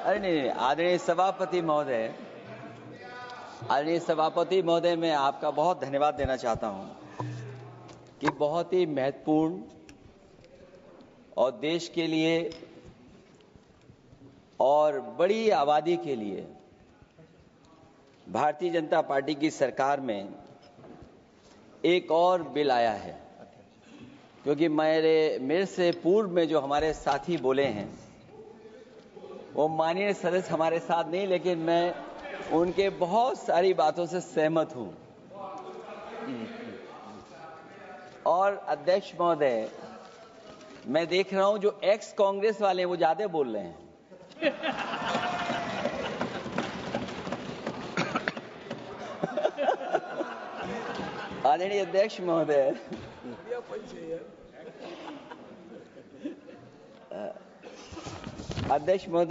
अरे नहीं, आदरणीय सभापति महोदय, मैं आपका बहुत धन्यवाद देना चाहता हूं कि बहुत ही महत्वपूर्ण और देश के लिए और बड़ी आबादी के लिए भारतीय जनता पार्टी की सरकार में एक और बिल आया है, क्योंकि मेरे से पूर्व में जो हमारे साथी बोले हैं वो माननीय सदस्य हमारे साथ नहीं, लेकिन मैं उनके बहुत सारी बातों से सहमत हूं। और अध्यक्ष महोदय, मैं देख रहा हूं जो एक्स कांग्रेस वाले हैं वो ज्यादा बोल रहे हैं। आदरणीय अध्यक्ष महोदय,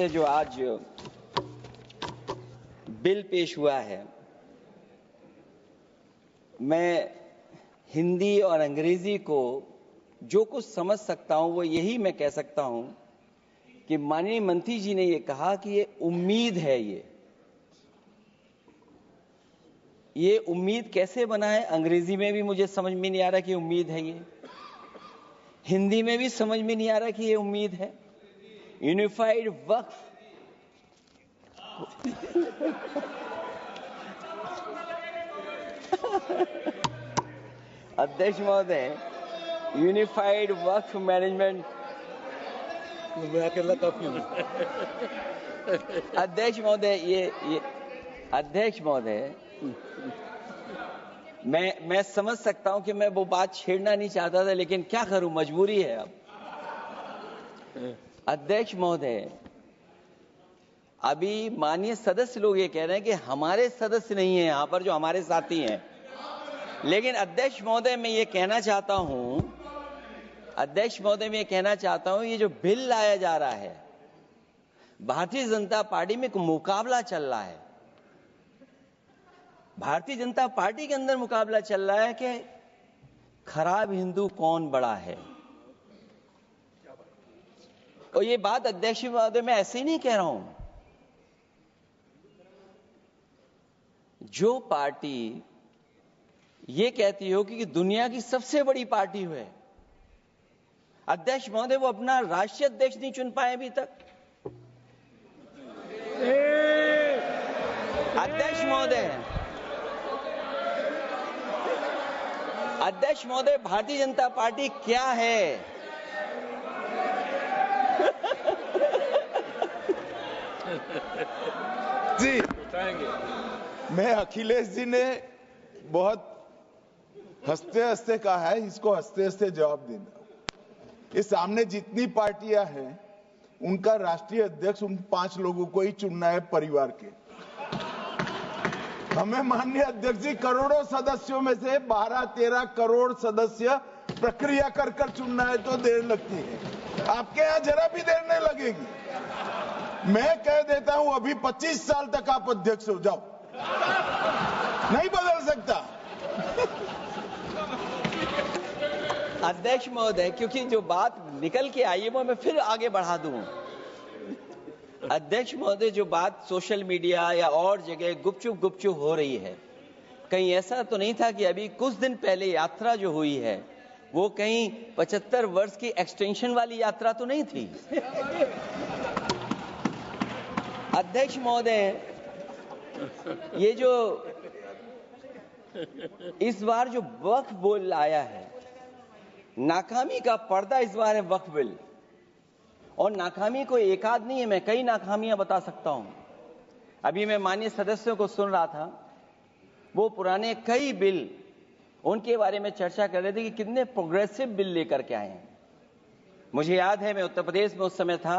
जो आज बिल पेश हुआ है, मैं हिंदी और अंग्रेजी को जो कुछ समझ सकता हूं वो यही मैं कह सकता हूं कि माननीय मंत्री जी ने ये कहा कि ये उम्मीद है। ये उम्मीद कैसे बना है, अंग्रेजी में भी मुझे समझ में नहीं आ रहा कि उम्मीद है, ये हिंदी में भी समझ में नहीं आ रहा कि ये उम्मीद है। यूनिफाइड वक्फ अध्यक्ष महोदय, यूनिफाइड वक्फ मैनेजमेंट अध्यक्ष महोदय, मैं समझ सकता हूं कि मैं वो बात छेड़ना नहीं चाहता था, लेकिन क्या करूं, मजबूरी है अब। अध्यक्ष महोदय, अभी माननीय सदस्य लोग ये कह रहे हैं कि हमारे सदस्य नहीं है यहां पर जो हमारे साथी हैं, लेकिन अध्यक्ष महोदय मैं ये कहना चाहता हूं, ये जो बिल लाया जा रहा है, भारतीय जनता पार्टी में एक मुकाबला चल रहा है। भारतीय जनता पार्टी के अंदर मुकाबला चल रहा है कि खराब हिंदू कौन बड़ा है। और ये बात अध्यक्ष महोदय मैं ऐसे ही नहीं कह रहा हूं। जो पार्टी ये कहती हो कि दुनिया की सबसे बड़ी पार्टी है, अध्यक्ष महोदय वो अपना राष्ट्रीय अध्यक्ष नहीं चुन पाए अभी तक। अध्यक्ष महोदय, भारतीय जनता पार्टी क्या है? जी, मैं अखिलेश जी ने बहुत हंसते हंसते कहा है, इसको हंसते हंसते जवाब देना। इस सामने जितनी पार्टियां हैं उनका राष्ट्रीय अध्यक्ष उन 5 लोगों को ही चुनना है परिवार के। हमें माननीय अध्यक्ष जी करोड़ों सदस्यों में से 12-13 करोड़ सदस्य प्रक्रिया कर कर चुनना है तो देर लगती है। आपके यहां जरा भी देर नहीं लगेगी। मैं कह देता हूं अभी 25 साल तक आप अध्यक्ष हो जाओ, नहीं बदल सकता। अध्यक्ष महोदय, क्योंकि जो बात निकल के आई है वो मैं फिर आगे बढ़ा दूं। अध्यक्ष महोदय, जो बात सोशल मीडिया या और जगह गुपचुप हो रही है, कहीं ऐसा तो नहीं था कि अभी कुछ दिन पहले यात्रा जो हुई है वो कहीं 75 वर्ष की एक्सटेंशन वाली यात्रा तो नहीं थी। अध्यक्ष महोदय, ये जो इस बार जो वक्फ बिल आया है, नाकामी का पर्दा इस बार है वक्फ बिल। और नाकामी कोई एक आध नहीं है, मैं कई नाकामियां बता सकता हूं। अभी मैं माननीय सदस्यों को सुन रहा था, वो पुराने कई बिल उनके बारे में चर्चा कर रहे थे कि कितने प्रोग्रेसिव बिल लेकर के आए हैं। मुझे याद है मैं उत्तर प्रदेश में उस समय था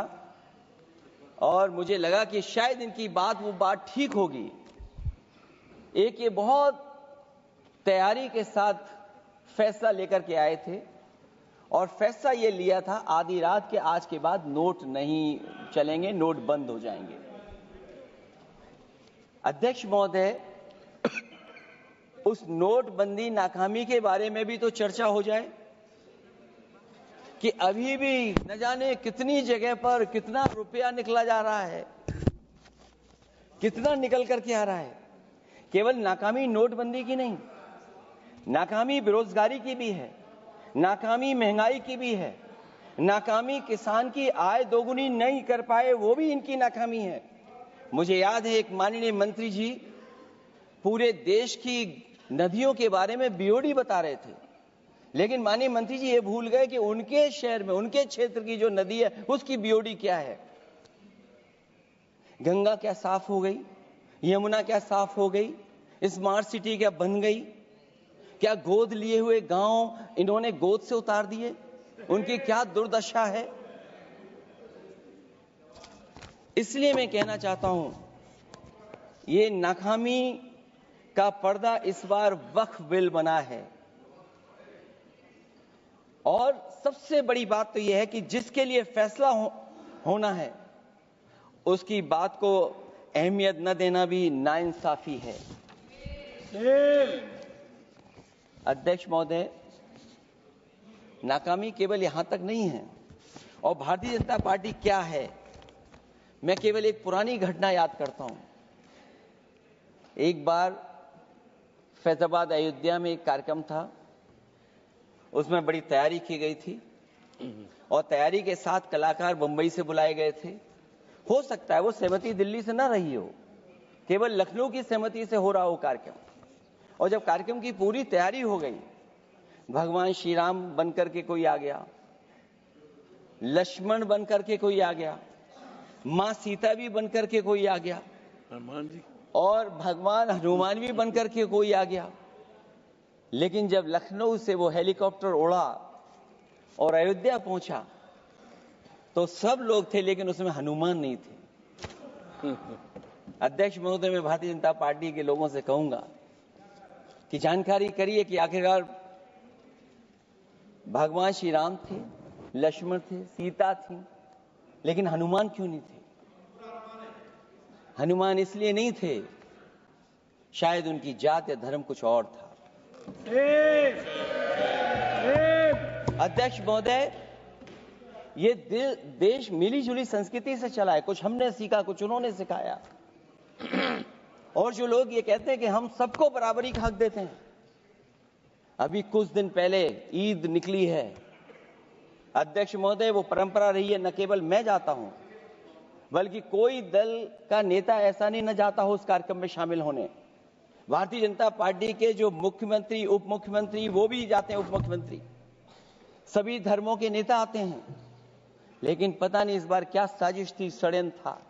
और मुझे लगा कि शायद इनकी वो बात ठीक होगी। एक ये बहुत तैयारी के साथ फैसला लेकर के आए थे और फैसला ये लिया था आधी रात के आज के बाद नोट नहीं चलेंगे, नोट बंद हो जाएंगे। अध्यक्ष महोदय, उस नोटबंदी नाकामी के बारे में भी तो चर्चा हो जाए कि अभी भी न जाने कितनी जगह पर कितना रुपया निकला जा रहा है। कितना निकल करके आ रहा है। केवल नाकामी नोटबंदी की नहीं, नाकामी बेरोजगारी की भी है, नाकामी महंगाई की भी है, नाकामी किसान की आय दोगुनी नहीं कर पाए वो भी इनकी नाकामी है। मुझे याद है एक माननीय मंत्री जी पूरे देश की नदियों के बारे में बीओडी बता रहे थे, लेकिन माननीय मंत्री जी ये भूल गए कि उनके शहर में, उनके क्षेत्र की जो नदी है उसकी बीओडी क्या है। गंगा क्या साफ हो गई, यमुना क्या साफ हो गई, स्मार्ट सिटी क्या बन गई, क्या गोद लिए हुए गांव इन्होंने गोद से उतार दिए, उनकी क्या दुर्दशा है। इसलिए मैं कहना चाहता हूं, ये नाकामी का पर्दा इस बार वक्फ बिल बना है। और सबसे बड़ी बात तो यह है कि जिसके लिए फैसला होना है उसकी बात को अहमियत न देना भी नाइंसाफी है। अध्यक्ष महोदय, नाकामी केवल यहां तक नहीं है। और भारतीय जनता पार्टी क्या है, मैं केवल एक पुरानी घटना याद करता हूं। एक बार फैजाबाद अयोध्या में एक कार्यक्रम था, उसमें बड़ी तैयारी की गई थी और तैयारी के साथ कलाकार मुंबई से बुलाए गए थे। हो सकता है वो सहमति दिल्ली से ना रही हो, केवल लखनऊ की सहमति से हो रहा हो कार्यक्रम। और जब कार्यक्रम की पूरी तैयारी हो गई, भगवान श्री राम बनकर के कोई आ गया, लक्ष्मण बनकर के कोई आ गया, मां सीता भी बनकर के कोई आ गया, हनुमान जी, और भगवान हनुमान भी बनकर के कोई आ गया। लेकिन जब लखनऊ से वो हेलीकॉप्टर उड़ा और अयोध्या पहुंचा तो सब लोग थे, लेकिन उसमें हनुमान नहीं थे। अध्यक्ष महोदय, मैं भारतीय जनता पार्टी के लोगों से कहूंगा कि जानकारी करिए कि आखिरकार भगवान श्री राम थे, लक्ष्मण थे, सीता थी, लेकिन हनुमान क्यों नहीं थे? हनुमान इसलिए नहीं थे, शायद उनकी जात या धर्म कुछ और था। अध्यक्ष महोदय, ये देश मिली जुली संस्कृति से चला है। कुछ हमने सीखा, कुछ उन्होंने सिखाया। और जो लोग ये कहते हैं कि हम सबको बराबरी का हक देते हैं, अभी कुछ दिन पहले ईद निकली है। अध्यक्ष महोदय, वो परंपरा रही है, न केवल मैं जाता हूं बल्कि कोई दल का नेता ऐसा नहीं न जाता हो उस कार्यक्रम में शामिल होने। भारतीय जनता पार्टी के जो मुख्यमंत्री, उप मुख्यमंत्री, वो भी जाते हैं, उप मुख्यमंत्री, सभी धर्मों के नेता आते हैं। लेकिन पता नहीं इस बार क्या साजिश थी, षड्यंत्र था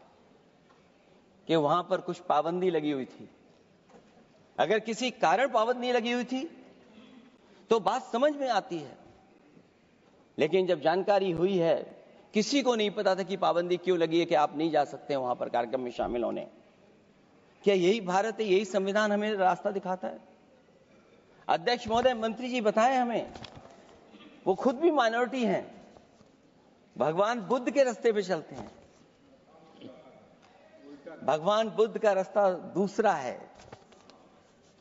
कि वहां पर कुछ पाबंदी लगी हुई थी। अगर किसी कारण पाबंदी लगी हुई थी तो बात समझ में आती है, लेकिन जब जानकारी हुई है, किसी को नहीं पता था कि पाबंदी क्यों लगी है कि आप नहीं जा सकते वहां पर कार्यक्रम में शामिल होने। क्या यही भारत है, यही संविधान हमें रास्ता दिखाता है? अध्यक्ष महोदय, मंत्री जी बताएं हमें, वो खुद भी माइनॉरिटी हैं, भगवान बुद्ध के रास्ते पे चलते हैं। भगवान बुद्ध का रास्ता दूसरा है।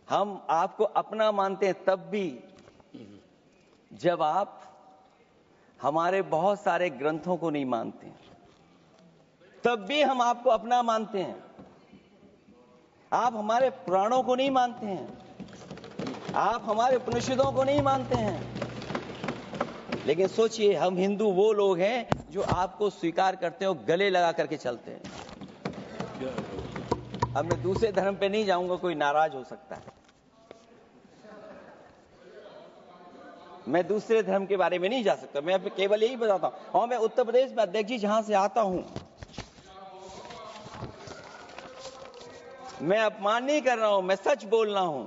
हम आपको अपना मानते हैं तब भी जब आप हमारे बहुत सारे ग्रंथों को नहीं मानते, तब भी हम आपको अपना मानते हैं। आप हमारे पुराणों को नहीं मानते हैं, आप हमारे उपनिषदों को नहीं मानते हैं, लेकिन सोचिए, हम हिंदू वो लोग हैं जो आपको स्वीकार करते हैं और गले लगा करके चलते हैं। अब मैं दूसरे धर्म पे नहीं जाऊंगा, कोई नाराज हो सकता है। मैं दूसरे धर्म के बारे में नहीं जा सकता, मैं केवल यही बताता हूं। और मैं उत्तर प्रदेश में, अध्यक्ष जी, जहां से आता हूं, मैं अपमान नहीं कर रहा हूं, मैं सच बोल रहा हूं।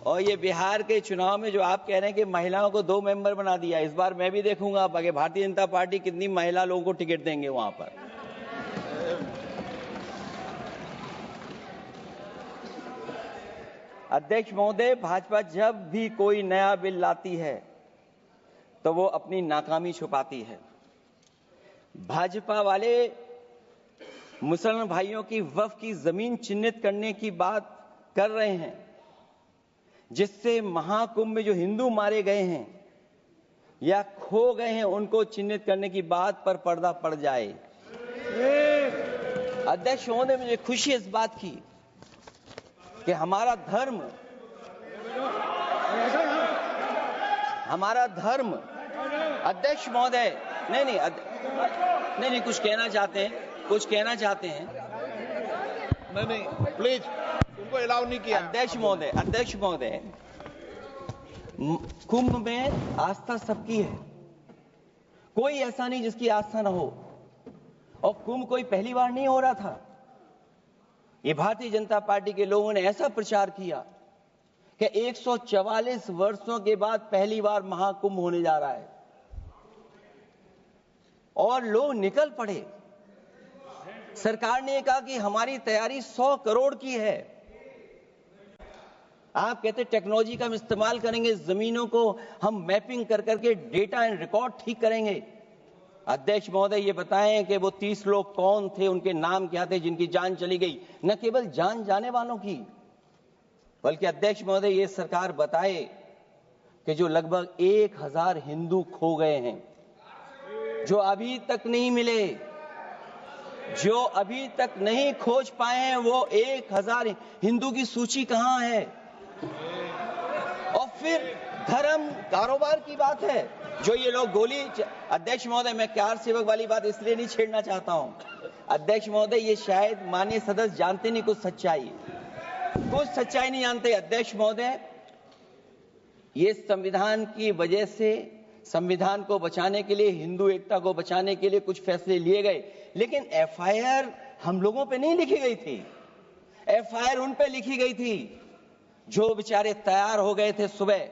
और ये बिहार के चुनाव में जो आप कह रहे हैं कि महिलाओं को 2 मेंबर बना दिया, इस बार मैं भी देखूंगा आगे भारतीय जनता पार्टी कितनी महिला लोगों को टिकट देंगे वहां पर। अध्यक्ष महोदय, भाजपा जब भी कोई नया बिल लाती है तो वो अपनी नाकामी छुपाती है। भाजपा वाले मुसलमान भाइयों की वक्फ की जमीन चिन्हित करने की बात कर रहे हैं, जिससे महाकुंभ में जो हिंदू मारे गए हैं या खो गए हैं उनको चिन्हित करने की बात पर पर्दा पड़ जाए। अध्यक्ष महोदय, मुझे खुशी इस बात की कि हमारा धर्म अध्यक्ष महोदय नहीं कुछ कहना चाहते हैं नहीं प्लीज, तुमको अलाउ नहीं किया। अध्यक्ष महोदय, कुंभ में आस्था सबकी है, कोई ऐसा नहीं जिसकी आस्था ना हो। और कुंभ कोई पहली बार नहीं हो रहा था। ये भारतीय जनता पार्टी के लोगों ने ऐसा प्रचार किया कि 144 वर्षों के बाद पहली बार महाकुंभ होने जा रहा है और लोग निकल पड़े। सरकार ने कहा कि हमारी तैयारी 100 करोड़ की है। आप कहते टेक्नोलॉजी का हम इस्तेमाल करेंगे, जमीनों को हम मैपिंग कर करके डेटा एंड रिकॉर्ड ठीक करेंगे। अध्यक्ष महोदय, ये बताएं कि वो 30 लोग कौन थे, उनके नाम क्या थे जिनकी जान चली गई। न केवल जान जाने वालों की, बल्कि अध्यक्ष महोदय ये सरकार बताए कि जो लगभग 1000 हिंदू खो गए हैं, जो अभी तक नहीं मिले, जो अभी तक नहीं खोज पाए हैं, वो 1000 हिंदू की सूची कहां है? और फिर धर्म कारोबार की बात है, जो ये लोग अध्यक्ष महोदय, मैं कार सेवक वाली बात इसलिए नहीं छेड़ना चाहता हूं। अध्यक्ष महोदय, ये शायद माननीय सदस्य जानते नहीं कुछ सच्चाई नहीं जानते। अध्यक्ष महोदय, ये संविधान की वजह से, संविधान को बचाने के लिए, हिंदू एकता को बचाने के लिए कुछ फैसले लिए गए, लेकिन एफआईआर हम लोगों पे नहीं लिखी गई थी। एफआईआर उन पे लिखी गई थी जो बेचारे तैयार हो गए थे सुबह,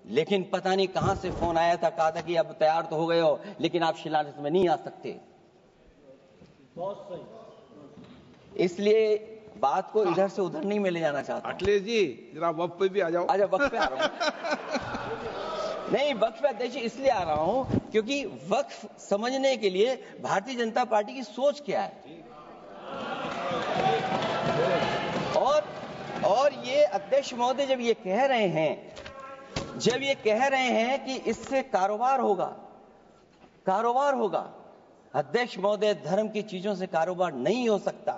लेकिन पता नहीं कहां से फोन आया था, कहा था कि अब तैयार तो हो गए हो, लेकिन आप शिलान्यास में नहीं आ सकते। बहुत सही। इसलिए बात को इधर से उधर नहीं में ले जाना चाहता। अखिलेश जी, जरा वक्त पे भी आ जाओ। अच्छा, वक्त पे आ रहा हूं। नहीं, वक्त पे अध्यक्ष इसलिए आ रहा हूं क्योंकि वक्त समझने के लिए भारतीय जनता पार्टी की सोच क्या है। और ये अध्यक्ष महोदय जब ये कह रहे हैं कि इससे कारोबार होगा, अध्यक्ष महोदय, धर्म की चीजों से कारोबार नहीं हो सकता।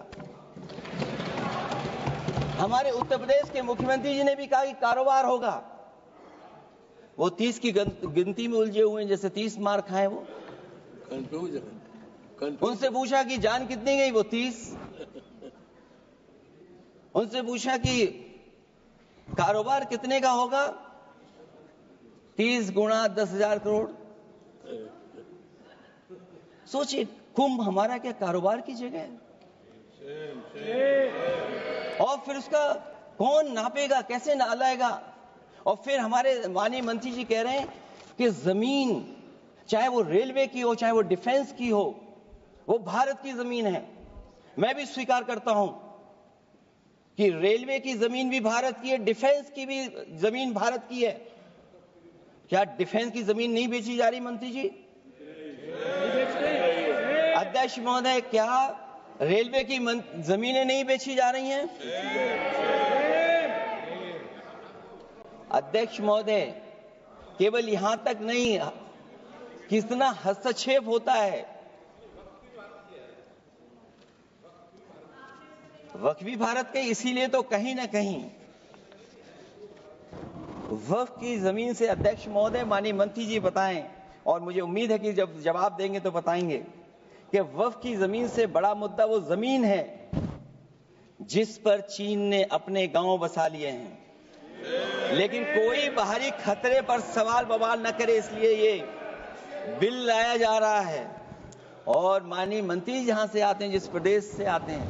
हमारे उत्तर प्रदेश के मुख्यमंत्री जी ने भी कहा कि कारोबार होगा। वो 30 की गिनती में उलझे हुए हैं, जैसे 30 मार खाए वो। उनसे पूछा कि जान कितनी गई, वो 30। उनसे पूछा कि कारोबार कितने का होगा, 30 गुणा 10,000 करोड़। सोचिए, कुंभ हमारा क्या कारोबार की जगह है? और फिर उसका कौन नापेगा, कैसे नालाएगा? और फिर हमारे माननीय मंत्री जी कह रहे हैं कि जमीन, चाहे वो रेलवे की हो, चाहे वो डिफेंस की हो, वो भारत की जमीन है। मैं भी स्वीकार करता हूं कि रेलवे की जमीन भी भारत की है, डिफेंस की भी जमीन भारत की है। क्या डिफेंस की जमीन नहीं बेची जा रही मंत्री जी? अध्यक्ष महोदय, क्या रेलवे की जमीनें नहीं बेची जा रही हैं? अध्यक्ष महोदय, केवल यहां तक नहीं, कितना हस्तक्षेप होता है। वक्फ भी भारत के, इसीलिए तो कहीं ना कहीं वक्फ की जमीन से, अध्यक्ष महोदय, माननीय मंत्री जी बताएं, और मुझे उम्मीद है कि जब जवाब देंगे तो बताएंगे कि वक्फ की जमीन से बड़ा मुद्दा वो जमीन है जिस पर चीन ने अपने गांव बसा लिए हैं, लेकिन कोई बाहरी खतरे पर सवाल बवाल न करे, इसलिए ये बिल लाया जा रहा है। और माननीय मंत्री जहां से आते हैं, जिस प्रदेश से आते हैं,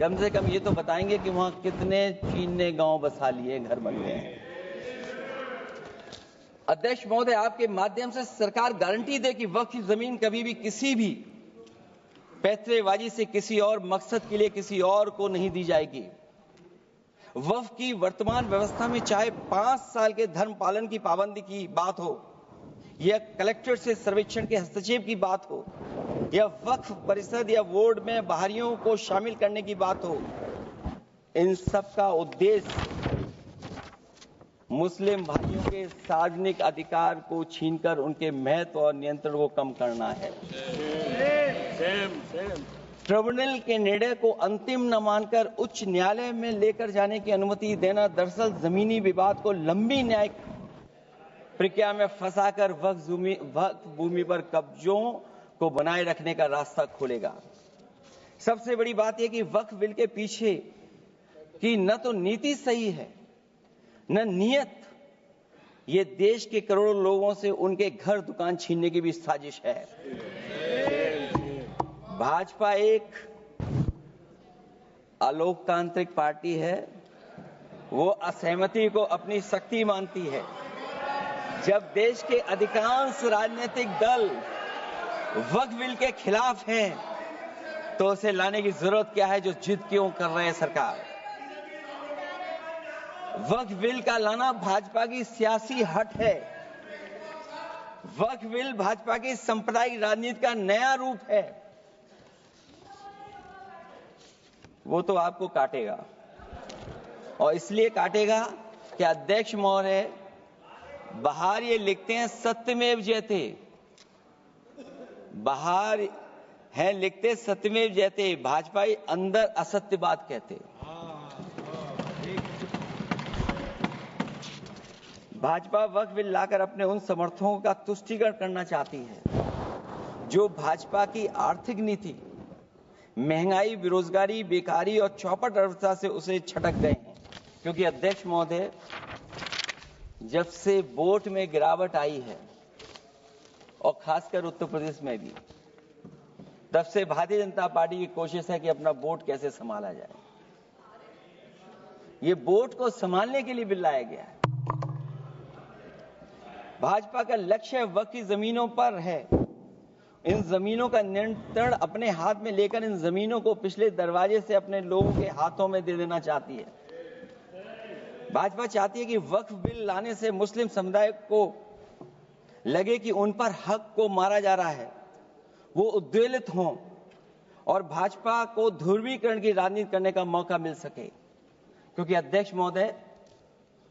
कम से कम ये तो बताएंगे कि वहां कितने चीन ने गांव बसा लिए, घर बन गए हैं। अध्यक्ष महोदय, आपके माध्यम से सरकार गारंटी दे कि वक्फ की जमीन कभी भी किसी भी पैतरेबाजी से किसी और मकसद के लिए किसी और को नहीं दी जाएगी। वक्फ की वर्तमान व्यवस्था में चाहे 5 साल के धर्म पालन की पाबंदी की बात हो, या कलेक्टर से सर्वेक्षण के हस्तक्षेप की बात हो, या वक्फ परिषद या बोर्ड में बाहरियों को शामिल करने की बात हो, इन सब का उद्देश्य मुस्लिम भाइयों के सार्वजनिक अधिकार को छीनकर उनके महत्व और नियंत्रण को कम करना है। ट्रिब्यूनल के निर्णय को अंतिम न मानकर उच्च न्यायालय में लेकर जाने की अनुमति देना दरअसल जमीनी विवाद को लंबी न्यायिक प्रक्रिया में फंसाकर वक्फ भूमि पर कब्जों को बनाए रखने का रास्ता खोलेगा। सबसे बड़ी बात यह कि वक्फ बिल के पीछे की न तो नीति सही है न नीयत, ये देश के करोड़ों लोगों से उनके घर दुकान छीनने की भी साजिश है। भाजपा एक अलोकतांत्रिक पार्टी है, वो असहमति को अपनी शक्ति मानती है। जब देश के अधिकांश राजनीतिक दल वक्फ बिल के खिलाफ हैं, तो उसे लाने की जरूरत क्या है जो जिद क्यों कर रहे हैं सरकार। वक्फ बिल का लाना भाजपा की सियासी हट है। वक्फ बिल भाजपा की सांप्रदायिक राजनीति का नया रूप है। वो तो आपको काटेगा, और इसलिए काटेगा कि अध्यक्ष महोदय बाहर ये लिखते हैं सत्यमेव जयते, बाहर है लिखते सत्यमेव जयते, भाजपाई अंदर असत्य बात कहते। भाजपा वक्फ बिल लाकर अपने उन समर्थकों का तुष्टीकरण करना चाहती है जो भाजपा की आर्थिक नीति, महंगाई, बेरोजगारी, बेकारी और चौपट अर्थव्यवस्था से उसे छटक गए हैं। क्योंकि अध्यक्ष महोदय, जब से वोट में गिरावट आई है और खासकर उत्तर प्रदेश में भी, तब से भारतीय जनता पार्टी की कोशिश है कि अपना वोट कैसे संभाला जाए। ये वोट को संभालने के लिए बिल लाया गया है। भाजपा का लक्ष्य वक्फ की जमीनों पर है। इन जमीनों का नियंत्रण अपने हाथ में लेकर इन जमीनों को पिछले दरवाजे से अपने लोगों के हाथों में दे देना चाहती है। भाजपा चाहती है कि वक्फ बिल लाने से मुस्लिम समुदाय को लगे कि उन पर हक को मारा जा रहा है, वो उद्वेलित हों और भाजपा को ध्रुवीकरण की राजनीति करने का मौका मिल सके। क्योंकि अध्यक्ष महोदय,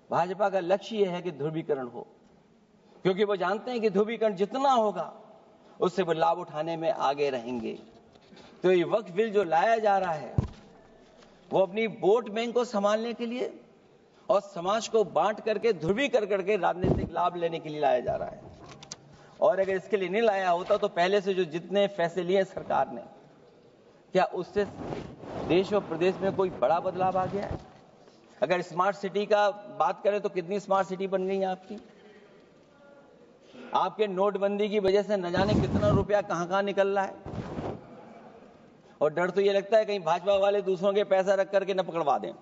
भाजपा का लक्ष्य यह है कि ध्रुवीकरण हो, क्योंकि वो जानते हैं कि ध्रुवीकरण जितना होगा उससे वो लाभ उठाने में आगे रहेंगे। तो ये वक्फ बिल जो लाया जा रहा है, वो अपनी वोट बैंक को संभालने के लिए और समाज को बांट करके ध्रुवीकरण करके राजनीतिक लाभ लेने के लिए लाया जा रहा है। और अगर इसके लिए नहीं लाया होता तो पहले से जो जितने फैसले लिए सरकार ने, क्या उससे देश और प्रदेश में कोई बड़ा बदलाव आ गया है? अगर स्मार्ट सिटी का बात करें तो कितनी स्मार्ट सिटी बन गई है आपकी? आपके नोटबंदी की वजह से न जाने कितना रुपया कहां निकल रहा है। और डर तो ये लगता है कहीं भाजपा वाले दूसरों के पैसा रख करके न पकड़वा दें।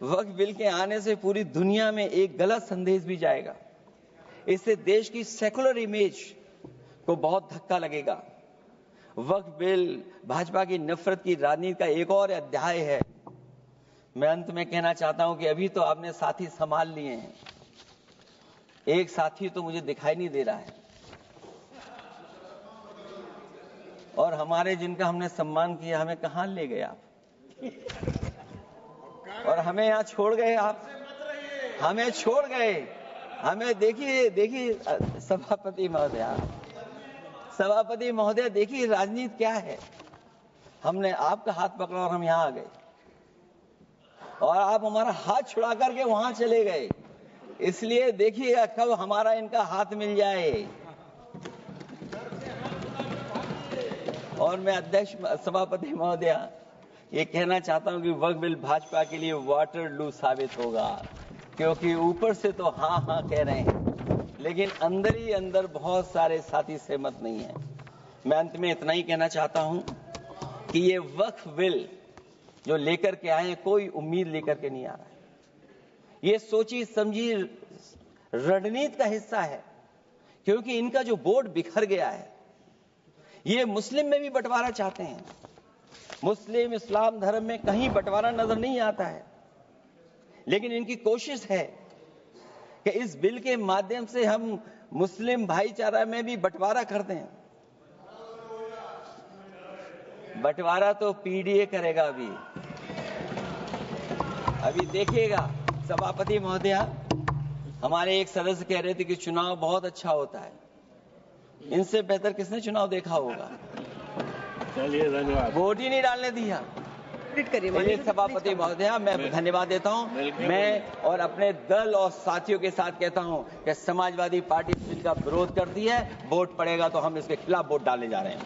वक्फ बिल के आने से पूरी दुनिया में एक गलत संदेश भी जाएगा। इससे देश की सेकुलर इमेज को बहुत धक्का लगेगा। वक्फ बिल भाजपा की नफरत की राजनीति का एक और अध्याय है। मैं अंत में कहना चाहता हूं कि अभी तो आपने साथी संभाल लिए हैं, एक साथी तो मुझे दिखाई नहीं दे रहा है। और हमारे जिनका हमने सम्मान किया, हमें कहां ले गए आप? और हमें यहां छोड़ गए आप, हमें छोड़ गए। हमें देखिए सभापति महोदय देखिए राजनीति क्या है। हमने आपका हाथ पकड़ा और हम यहां आ गए, और आप हमारा हाथ छुड़ा करके वहां चले गए। इसलिए देखिए कब हमारा इनका हाथ मिल जाए। और मैं अध्यक्ष सभापति महोदय ये कहना चाहता हूं कि वक्फ बिल भाजपा के लिए वाटरलू साबित होगा, क्योंकि ऊपर से तो हाँ हाँ कह रहे हैं, लेकिन अंदर ही अंदर बहुत सारे साथी सहमत नहीं है। मैं अंत में इतना ही कहना चाहता हूं कि ये वक्फ बिल जो लेकर के आए, कोई उम्मीद लेकर के नहीं आ रहा है। ये सोची समझी रणनीति का हिस्सा है, क्योंकि इनका जो वोट बिखर गया है, ये मुस्लिम में भी बंटवारा चाहते हैं। मुस्लिम इस्लाम धर्म में कहीं बंटवारा नजर नहीं आता है, लेकिन इनकी कोशिश है कि इस बिल के माध्यम से हम मुस्लिम भाईचारा में भी बंटवारा करते हैं। बंटवारा तो पीडीए करेगा। अभी देखिएगा सभापति महोदया, हमारे एक सदस्य कह रहे थे कि चुनाव बहुत अच्छा होता है, इनसे बेहतर किसने चुनाव देखा होगा? चलिए धन्यवाद। वोट ही नहीं डालने दिया। चलिए सभापति महोदया, मैं धन्यवाद देता हूं। मैं और अपने दल और साथियों के साथ कहता हूं कि समाजवादी पार्टी बिल का विरोध करती है, वोट पड़ेगा तो हम इसके खिलाफ वोट डालने जा रहे हैं।